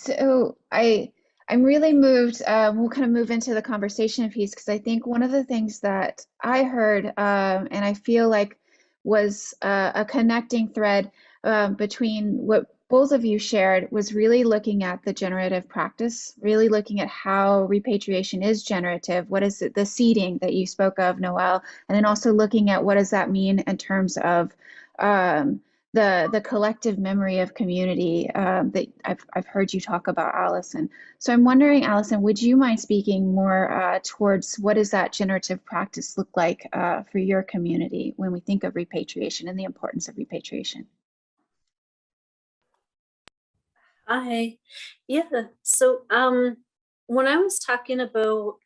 So I'm really moved. We'll kind of move into the conversation piece because I think one of the things that I heard and I feel like was a connecting thread between what both of you shared was really looking at the generative practice, really looking at how repatriation is generative. What is it, the seeding that you spoke of, Noel, and then also looking at what does that mean in terms of um, the collective memory of community that I've heard you talk about, Allison. So I'm wondering, Allison, would you mind speaking more towards what does that generative practice look like for your community when we think of repatriation and the importance of repatriation? Hi. Yeah. So when I was talking about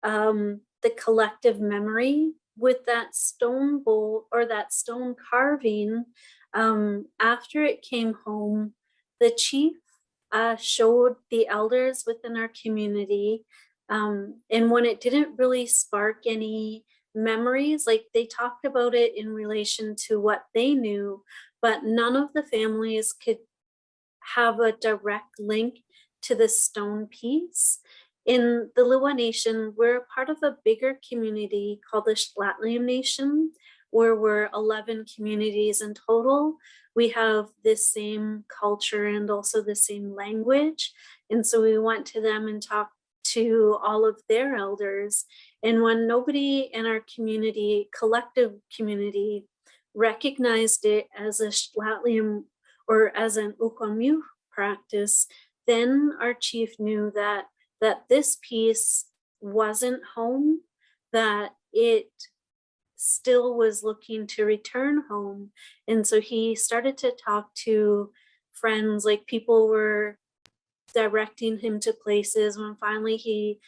the collective memory with that stone bowl or that stone carving, after it came home, the chief showed the elders within our community. And when it didn't really spark any memories, like they talked about it in relation to what they knew, but none of the families could have a direct link to the stone piece. In the Lua Nation, we're part of a bigger community called the Splatlium Nation, where we're 11 communities in total. We have this same culture and also the same language. And so we went to them and talked to all of their elders. And when nobody in our community, collective community, recognized it as a Splatlium or as an ICOM practice, then our chief knew that this piece wasn't home, that it still was looking to return home. And so he started to talk to friends, like people were directing him to places when finally he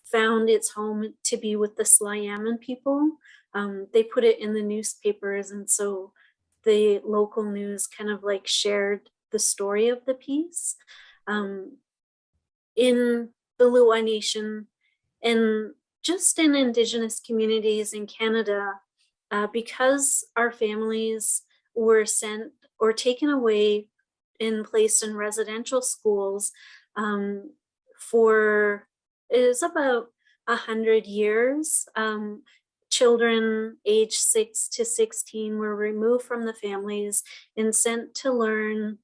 found its home to be with the Slayaman people. They put it in the newspapers, and so the local news kind of like shared the story of the piece. In the Lua Nation and just in Indigenous communities in Canada, because our families were sent or taken away and placed in residential schools for it is about 100 years. Children aged 6 to 16 were removed from the families and sent to learn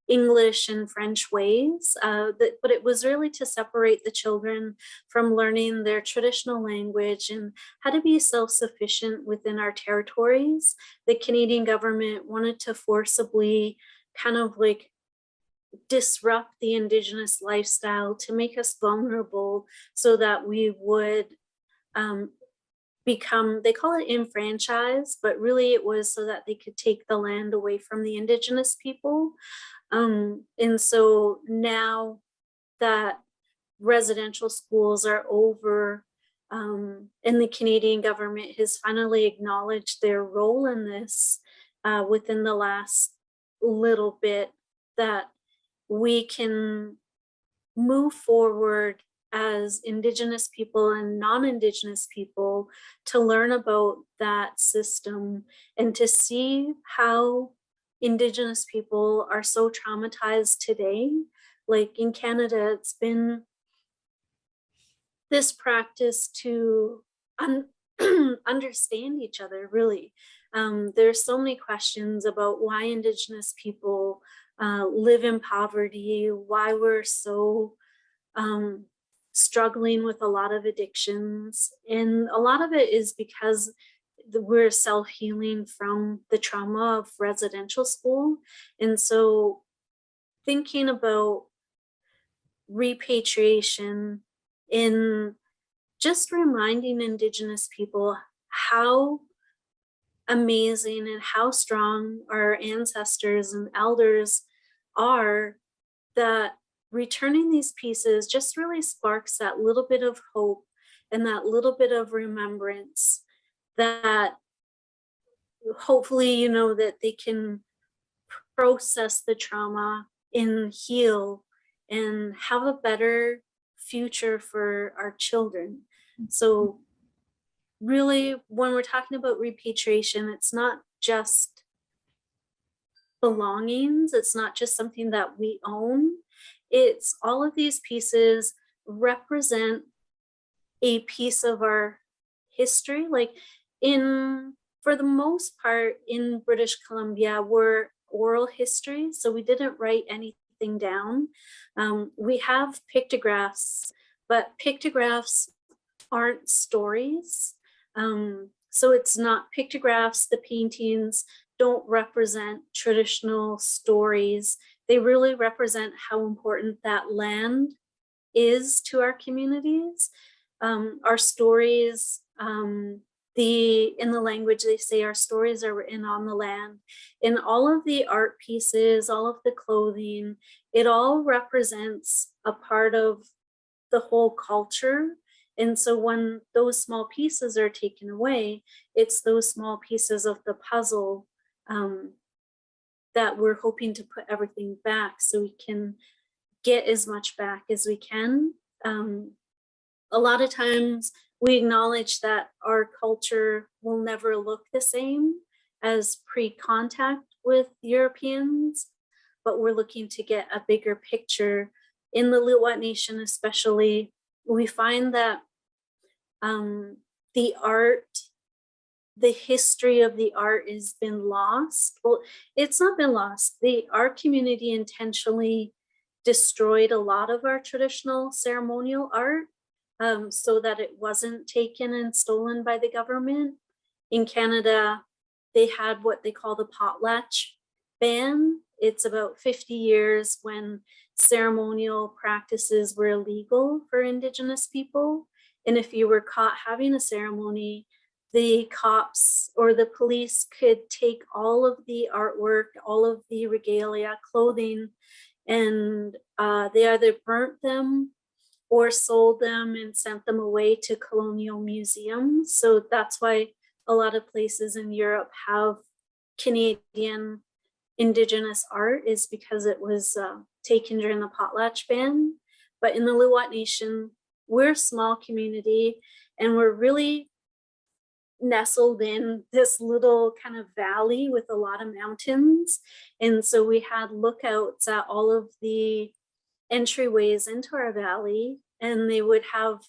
English and French ways, but it was really to separate the children from learning their traditional language and how to be self-sufficient within our territories. The Canadian government wanted to forcibly kind of like disrupt the Indigenous lifestyle to make us vulnerable so that we would become, they call it enfranchised, but really it was so that they could take the land away from the Indigenous people. And so now that residential schools are over, and the Canadian government has finally acknowledged their role in this within the last little bit, that we can move forward as Indigenous people and non-Indigenous people to learn about that system and to see how Indigenous people are so traumatized today. Like in Canada, it's been this practice to understand each other, really. There's so many questions about why Indigenous people live in poverty, why we're so struggling with a lot of addictions. And a lot of it is because we're self-healing from the trauma of residential school. And so thinking about repatriation in just reminding Indigenous people how amazing and how strong our ancestors and elders are, that returning these pieces just really sparks that little bit of hope and that little bit of remembrance that hopefully, you know, that they can process the trauma and heal and have a better future for our children. So really, when we're talking about repatriation, it's not just belongings. It's not just something that we own. It's all of these pieces represent a piece of our history. Like for the most part in British Columbia, we're oral history. So we didn't write anything down. We have pictographs, but pictographs aren't stories. So it's not pictographs, the paintings don't represent traditional stories. They really represent how important that land is to our communities. Our stories, in the language they say, our stories are written on the land. In all of the art pieces, all of the clothing, it all represents a part of the whole culture. And so when those small pieces are taken away, it's those small pieces of the puzzle that we're hoping to put everything back so we can get as much back as we can. A lot of times we acknowledge that our culture will never look the same as pre-contact with Europeans, but we're looking to get a bigger picture. In the Lil'wat Nation especially, we find that the art, the history of the art has been lost. Well, it's not been lost. Our community intentionally destroyed a lot of our traditional ceremonial art so that it wasn't taken and stolen by the government. In Canada, they had what they call the potlatch ban. It's about 50 years when ceremonial practices were illegal for Indigenous people. And if you were caught having a ceremony, the cops or the police could take all of the artwork, all of the regalia, clothing, and they either burnt them or sold them and sent them away to colonial museums. So that's why a lot of places in Europe have Canadian Indigenous art, is because it was taken during the potlatch ban. But in the Lil'wat Nation, we're a small community and we're really nestled in this little kind of valley with a lot of mountains. And so we had lookouts at all of the entryways into our valley, and they would have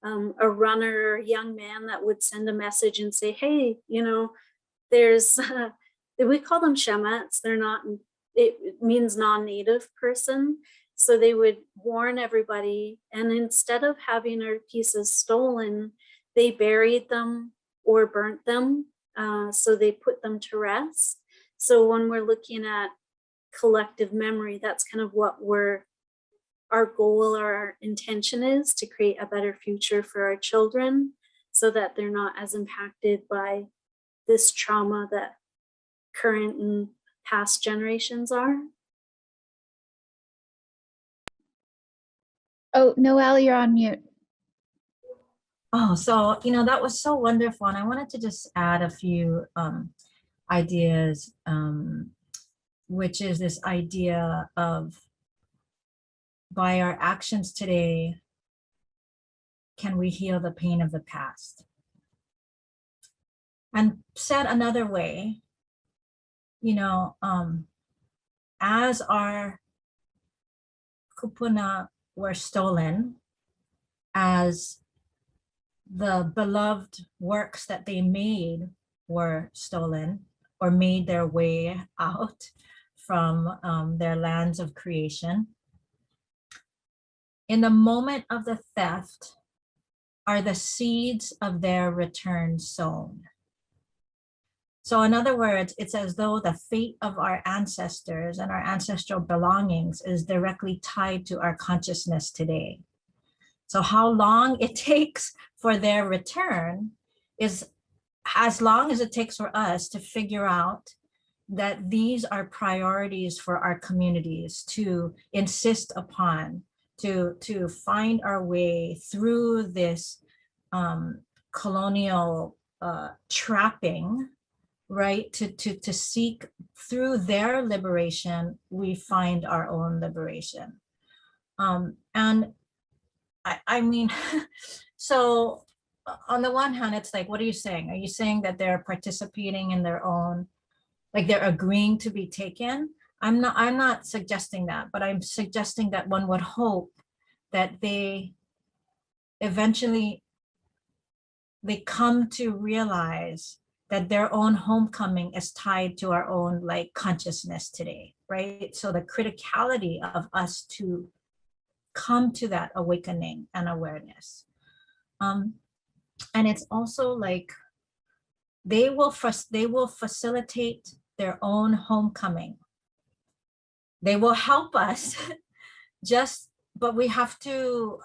a runner, a young man that would send a message and say, hey, there's, we call them Shemets. They're not, it means non-native person. So they would warn everybody. And instead of having our pieces stolen, they buried them or burnt them. So they put them to rest. So when we're looking at collective memory, that's kind of what our goal or our intention is, to create a better future for our children so that they're not as impacted by this trauma that current and past generations are. Oh, Noelle, you're on mute. Oh, so, that was so wonderful. And I wanted to just add a few ideas, which is this idea of, by our actions today, can we heal the pain of the past? And said another way, as our kupuna were stolen, as the beloved works that they made were stolen or made their way out from their lands of creation, in the moment of the theft are the seeds of their return sown. So in other words, it's as though the fate of our ancestors and our ancestral belongings is directly tied to our consciousness today. So how long it takes for their return is as long as it takes for us to figure out that these are priorities for our communities to insist upon, to find our way through this colonial trapping, right? To seek through their liberation, we find our own liberation. And I mean, so on the one hand, it's like, what are you saying? Are you saying that they're participating in their own like they're agreeing to be taken. I'm not suggesting that, but I'm suggesting that one would hope that they eventually come to realize that their own homecoming is tied to our own like consciousness today, right? So the criticality of us to come to that awakening and awareness. And it's also like they will facilitate their own homecoming. They will help us but we have to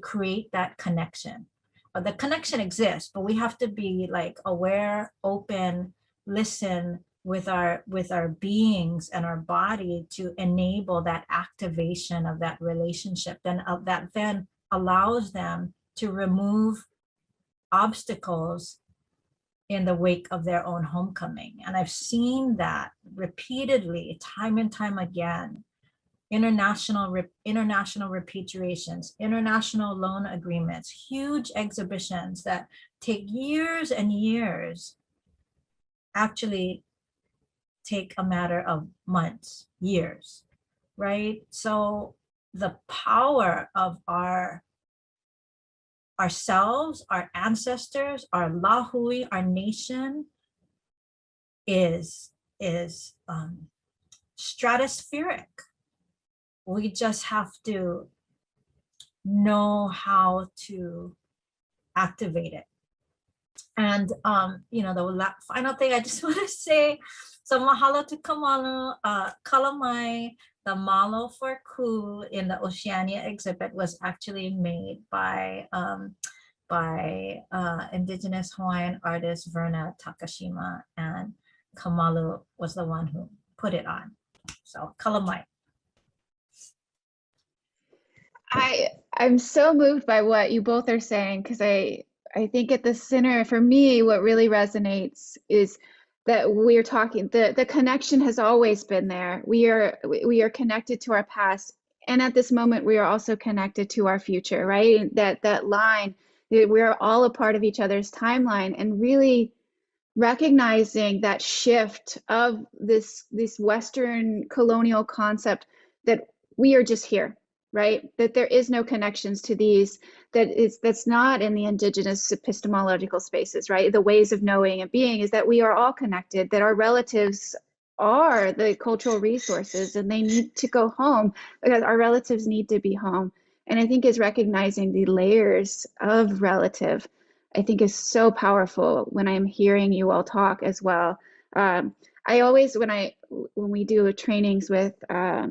create that connection. The connection exists, but we have to be like aware, open, listen with our beings and our body to enable that activation of that relationship. Then that then allows them to remove obstacles in the wake of their own homecoming. And I've seen that repeatedly, time and time again. International repatriations, international loan agreements, huge exhibitions that take years and years, actually take a matter of months, years, right? So the power of ourselves, our ancestors, our lahui, our nation is stratospheric. We just have to know how to activate it. And the final thing I just want to say, so mahalo to Kamalu, Kalamai, the malo for ku in the Oceania exhibit was actually made by Indigenous Hawaiian artist Verna Takashima, and Kamalu was the one who put it on. So Kalamai. I'm so moved by what you both are saying, because I think at the center for me, what really resonates is that we're talking, the connection has always been there. We are connected to our past, and at this moment we are also connected to our future, right? That line, we are all a part of each other's timeline, and really recognizing that shift of this Western colonial concept that we are just here, right? That there is no connections to these, that's not in the indigenous epistemological spaces, right? The ways of knowing and being is that we are all connected, that our relatives are the cultural resources and they need to go home because our relatives need to be home. And I think is recognizing the layers of relative, I think is so powerful when I'm hearing you all talk as well. I always, when we do trainings with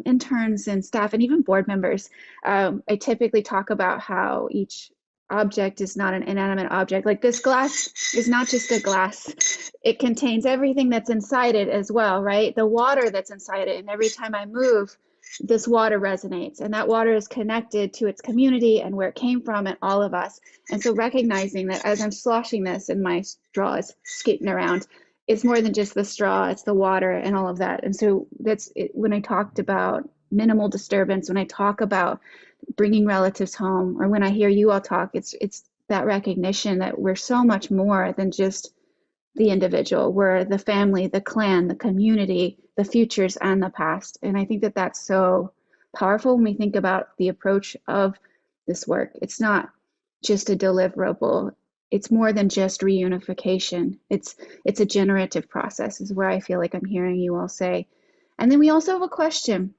interns and staff and even board members, I typically talk about how each object is not an inanimate object. Like this glass is not just a glass. It contains everything that's inside it as well, right? The water that's inside it. And every time I move, this water resonates, and that water is connected to its community and where it came from and all of us. And so recognizing that as I'm sloshing this and my straw is skating around, it's more than just the straw, it's the water and all of that. And so that's it. When I talked about minimal disturbance, when I talk about bringing relatives home, or when I hear you all talk, it's that recognition that we're so much more than just the individual. We're the family, the clan, the community, the futures and the past. And I think that that's so powerful when we think about the approach of this work. It's not just a deliverable. It's more than just reunification. It's a generative process is where I feel like I'm hearing you all say. And then we also have a question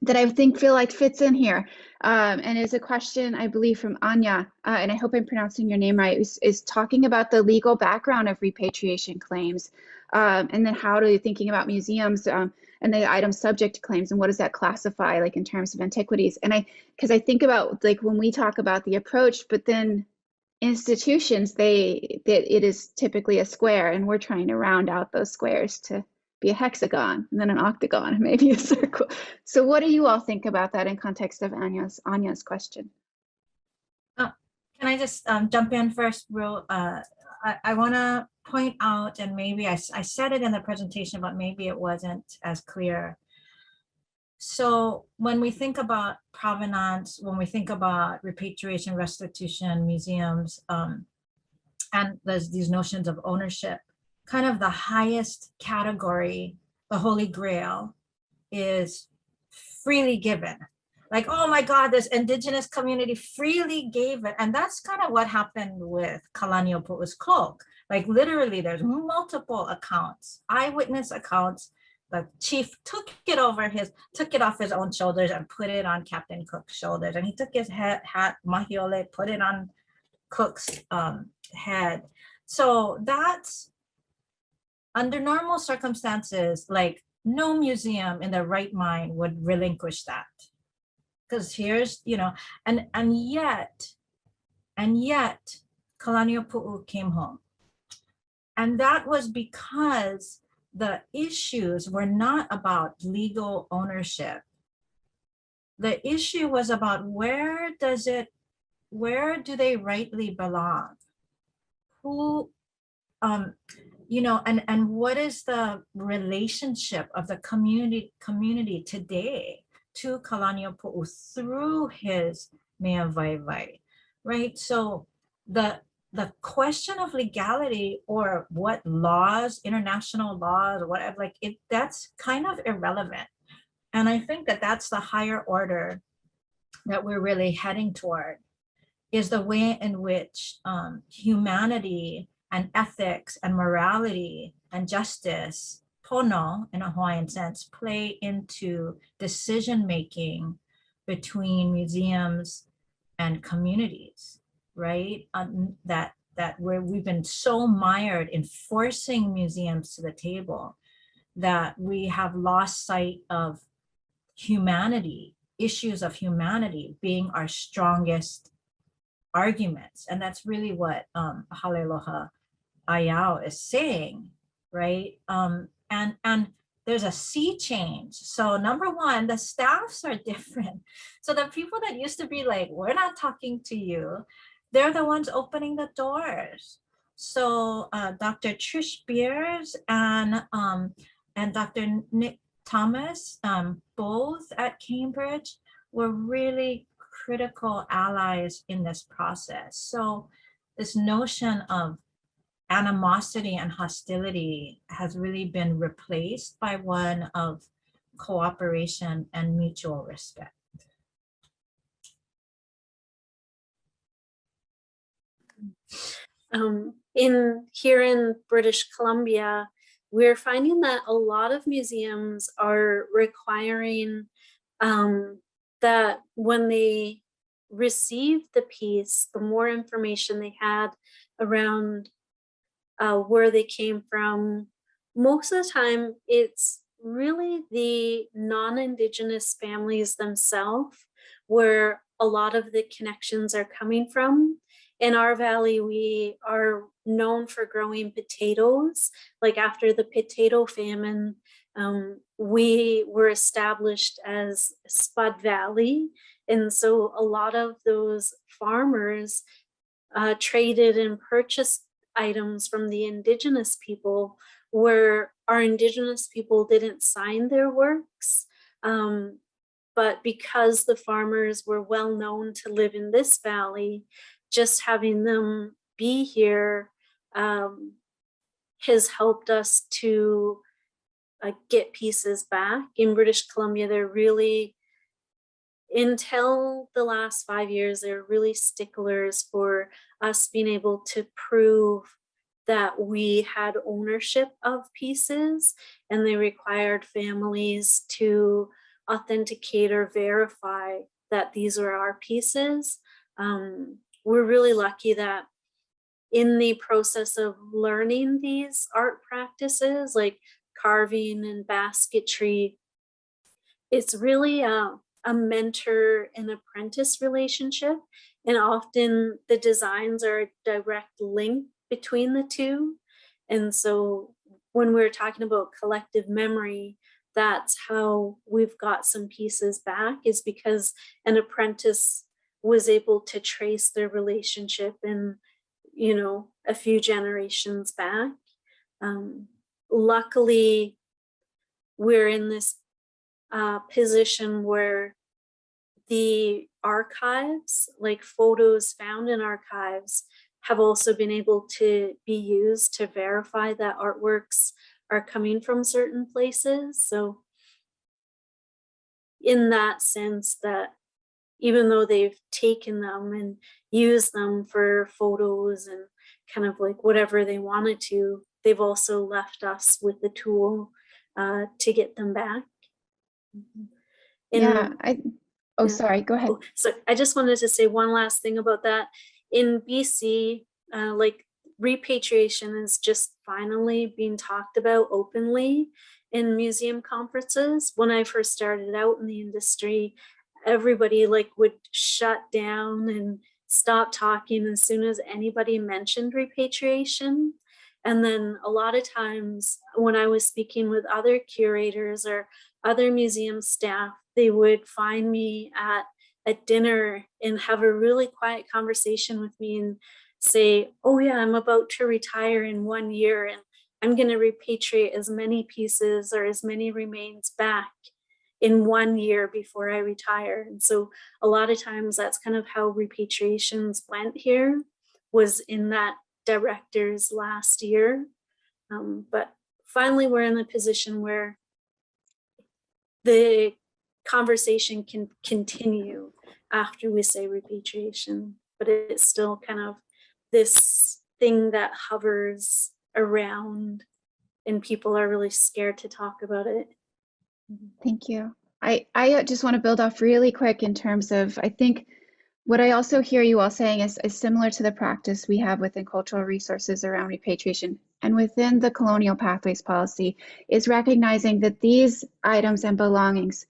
that I feel like fits in here, and is a question, I believe, from Anya, and I hope I'm pronouncing your name right, is talking about the legal background of repatriation claims, and then how do you thinking about museums and the item subject to claims, and what does that classify like in terms of antiquities? And because I think about like when we talk about the approach, but then institutions, it is typically a square, and we're trying to round out those squares to be a hexagon, and then an octagon, and maybe a circle. So what do you all think about that in context of Anya's question? Can I just jump in first, real? I want to point out, and maybe I said it in the presentation, but maybe it wasn't as clear. So when we think about provenance, when we think about repatriation, restitution, museums, and there's these notions of ownership, kind of the highest category, the Holy Grail, is freely given. Like, oh my God, this indigenous community freely gave it. And that's kind of what happened with Kalaniʻopuʻu's cloak. Like literally there's multiple accounts, eyewitness accounts. The chief took it off his own shoulders and put it on Captain Cook's shoulders. And he took his hat, mahiole, put it on Cook's head. So that's, under normal circumstances, like no museum in their right mind would relinquish that. Because here's, and yet Kalaniʻopuʻu came home. And that was because the issues were not about legal ownership. The issue was about where do they rightly belong? Who, and what is the relationship of the community today to Kalaniʻopuʻu through his mea vaivai, right? So the question of legality or what laws, international laws, or whatever, like that's kind of irrelevant. And I think that that's the higher order that we're really heading toward, is the way in which humanity and ethics and morality and justice, pono in a Hawaiian sense, play into decision-making between museums and communities, right? That we've been so mired in forcing museums to the table that we have lost sight of humanity, issues of humanity being our strongest arguments. And that's really what Halealoha Ayau is saying, right? And there's a sea change. So number one, the staffs are different. So the people that used to be like, we're not talking to you, they're the ones opening the doors. So Dr. Trish Beers and Dr. Nick Thomas, both at Cambridge, were really critical allies in this process. So this notion of animosity and hostility has really been replaced by one of cooperation and mutual respect. Here in British Columbia, we're finding that a lot of museums are requiring that when they received the piece, the more information they had around where they came from, most of the time it's really the non-Indigenous families themselves where a lot of the connections are coming from. In our valley, we are known for growing potatoes. Like after the potato famine, we were established as Spud Valley. And so a lot of those farmers traded and purchased items from the Indigenous people where our Indigenous people didn't sign their works. But because the farmers were well known to live in this valley, just having them be here has helped us to get pieces back. In British Columbia, they're really, until the last 5 years, they're really sticklers for us being able to prove that we had ownership of pieces, and they required families to authenticate or verify that these were our pieces. We're really lucky that in the process of learning these art practices like carving and basketry, it's really a mentor and apprentice relationship. And often the designs are a direct link between the two. And so when we're talking about collective memory, that's how we've got some pieces back, is because an apprentice was able to trace their relationship in, a few generations back. Luckily, we're in this position where the archives, like photos found in archives, have also been able to be used to verify that artworks are coming from certain places. So in that sense, that even though they've taken them and used them for photos and kind of like whatever they wanted to, they've also left us with the tool to get them back. Yeah, oh, yeah. sorry, go ahead. Oh, so I just wanted to say one last thing about that. In BC, like repatriation is just finally being talked about openly in museum conferences. When I first started out in the industry, everybody like would shut down and stop talking as soon as anybody mentioned repatriation. And then a lot of times when I was speaking with other curators or other museum staff, they would find me at dinner and have a really quiet conversation with me and say, oh yeah, I'm about to retire in 1 year and I'm going to repatriate as many pieces or as many remains back in 1 year before I retire. And so a lot of times that's kind of how repatriations went here, was in that director's last year. But finally we're in the position where the conversation can continue after we say repatriation, but it's still kind of this thing that hovers around and people are really scared to talk about it. Thank you. I just want to build off really quick in terms of, I think what I also hear you all saying is similar to the practice we have within cultural resources around repatriation and within the colonial pathways policy, is recognizing that these items and belongings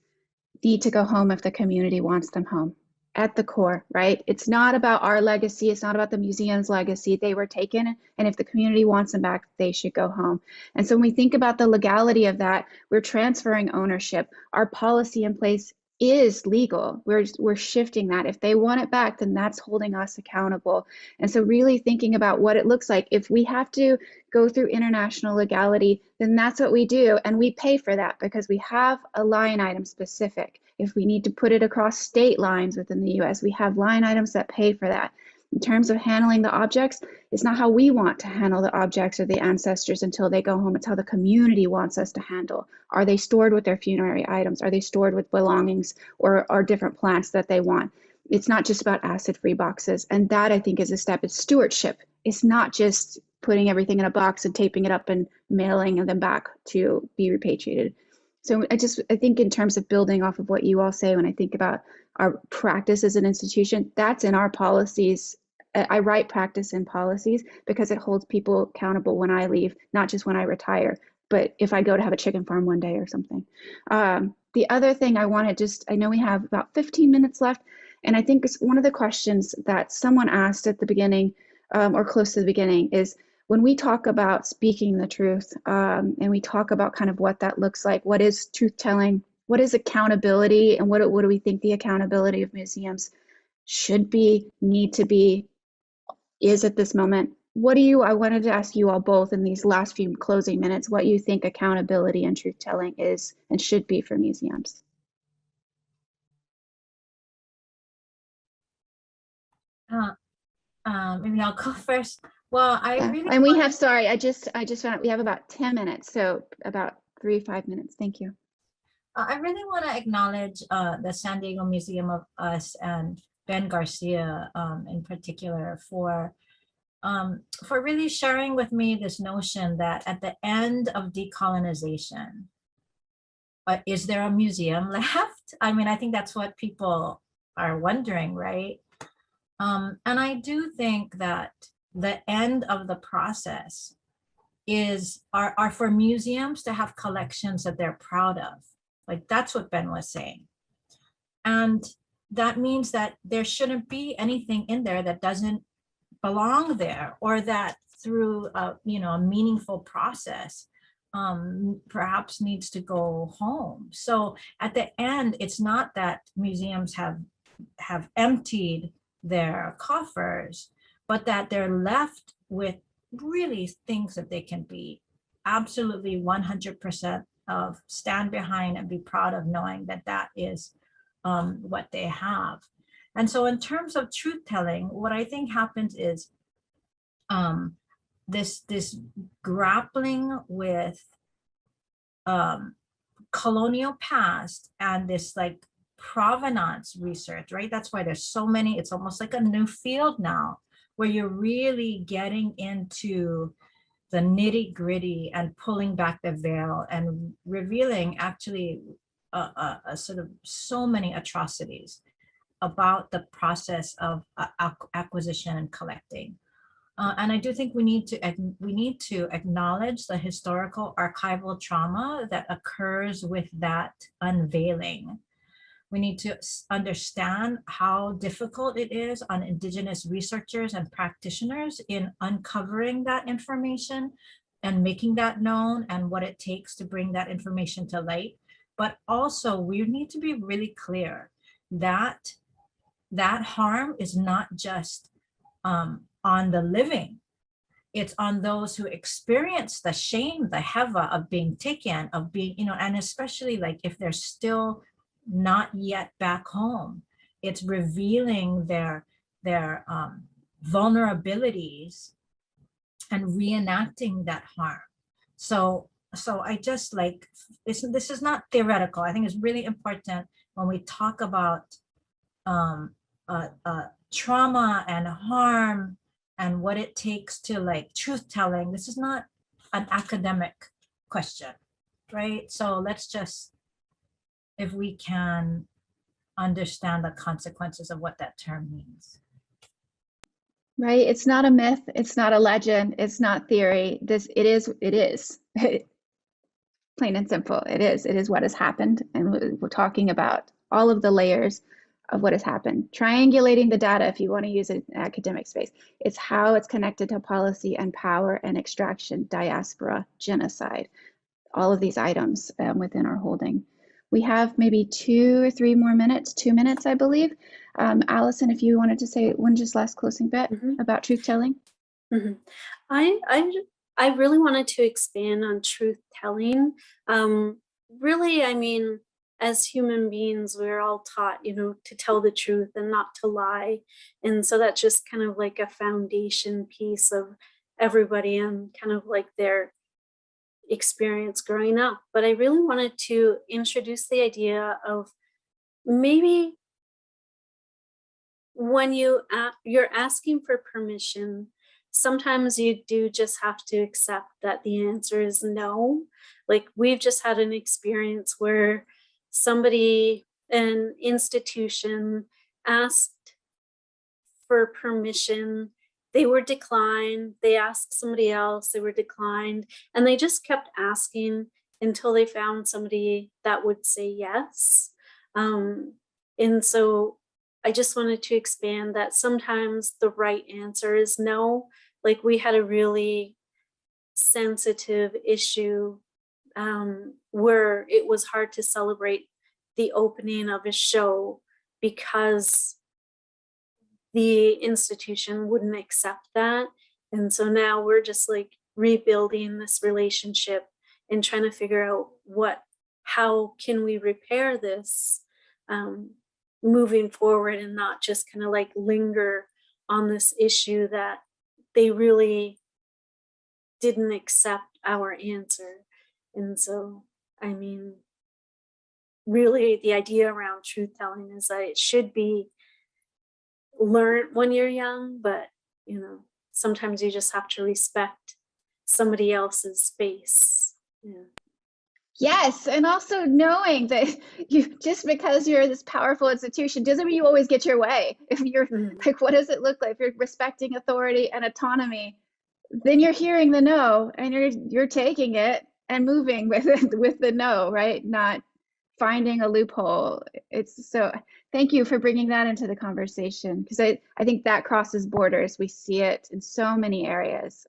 need to go home if the community wants them home at the core, right? It's not about our legacy. It's not about the museum's legacy. They were taken, and if the community wants them back, they should go home. And so when we think about the legality of that, we're transferring ownership. Our policy in place is legal. We're shifting that. If they want it back, then that's holding us accountable. And so really thinking about what it looks like. If we have to go through international legality, then that's what we do. And we pay for that because we have a line item specific. If we need to put it across state lines within the US, we have line items that pay for that. In terms of handling the objects, it's not how we want to handle the objects or the ancestors until they go home. It's how the community wants us to handle. Are they stored with their funerary items? Are they stored with belongings or different plants that they want? It's not just about acid-free boxes. And that, I think, is a step. It's stewardship. It's not just putting everything in a box and taping it up and mailing them back to be repatriated. So I think in terms of building off of what you all say, when I think about our practice as an institution, that's in our policies. I write practice in policies because it holds people accountable when I leave, not just when I retire, but if I go to have a chicken farm one day or something. The other thing I want to I know we have about 15 minutes left, and I think it's one of the questions that someone asked at the beginning or close to the beginning is, when we talk about speaking the truth and we talk about kind of what that looks like, what is truth telling, what is accountability, and what do we think the accountability of museums should be, need to be, is at this moment? I wanted to ask you all both in these last few closing minutes, what you think accountability and truth telling is and should be for museums. Maybe I'll go first. Well, I really and we have, sorry, I just found out we have about 10 minutes, so about 3-5 minutes. Thank you. I really want to acknowledge the San Diego Museum of Us and Ben Garcia in particular for really sharing with me this notion that at the end of decolonization, is there a museum left? I mean, I think that's what people are wondering, right? And I do think that the end of the process are for museums to have collections that they're proud of. Like, that's what Ben was saying. And that means that there shouldn't be anything in there that doesn't belong there, or that through a meaningful process perhaps needs to go home. So at the end, it's not that museums have emptied their coffers, but that they're left with really things that they can be absolutely 100% of, stand behind and be proud of, knowing that that is what they have. And so in terms of truth telling, what I think happens is this grappling with colonial past and this like provenance research, right? That's why there's so many, it's almost like a new field now where you're really getting into the nitty gritty and pulling back the veil and revealing actually a sort of so many atrocities about the process of acquisition and collecting. And I do think we need to acknowledge the historical archival trauma that occurs with that unveiling. We need to understand how difficult it is on Indigenous researchers and practitioners in uncovering that information and making that known and what it takes to bring that information to light. But also we need to be really clear that that harm is not just on the living, it's on those who experience the shame, the heva of being taken, of being, you know, and especially like if they're still not yet back home, it's revealing their vulnerabilities and reenacting that harm. So I just like, this is not theoretical. I think it's really important when we talk about trauma and harm and what it takes to like truth telling. This is not an academic question, right? So let's just, if we can understand the consequences of what that term means. Right? It's not a myth. It's not a legend. It's not theory. It is. Plain and simple. It is what has happened. And we're talking about all of the layers of what has happened. Triangulating the data, if you want to use an academic space, it's how it's connected to policy and power and extraction, diaspora, genocide, all of these items within our holding. We have maybe 2 or 3 more minutes, 2 minutes, I believe. Allison, if you wanted to say one just last closing bit about truth telling. I really wanted to expand on truth telling. Really, I mean, as human beings, we're all taught, you know, to tell the truth and not to lie. And so that's just kind of like a foundation piece of everybody and kind of like their experience growing up. But I really wanted to introduce the idea of maybe when you're asking for permission, sometimes you do just have to accept that the answer is no. Like we've just had an experience where somebody, an institution, asked for permission. They were declined. They asked somebody else, they were declined. And they just kept asking until they found somebody that would say yes. And so I just wanted to expand that sometimes the right answer is no. Like we had a really sensitive issue where it was hard to celebrate the opening of a show because the institution wouldn't accept that. And so now we're just like rebuilding this relationship and trying to figure out how can we repair this moving forward and not just kind of like linger on this issue that they really didn't accept our answer. And so, I mean, really the idea around truth telling is that it should be learned when you're young, but you know, sometimes you just have to respect somebody else's space. Yeah. Yes, and also knowing that you just because you're this powerful institution doesn't mean you always get your way. If you're like, what does it look like? If you're respecting authority and autonomy, then you're hearing the no and you're taking it and moving with it, with the no, right? Not finding a loophole. It's so, thank you for bringing that into the conversation, because I think that crosses borders. We see it in so many areas.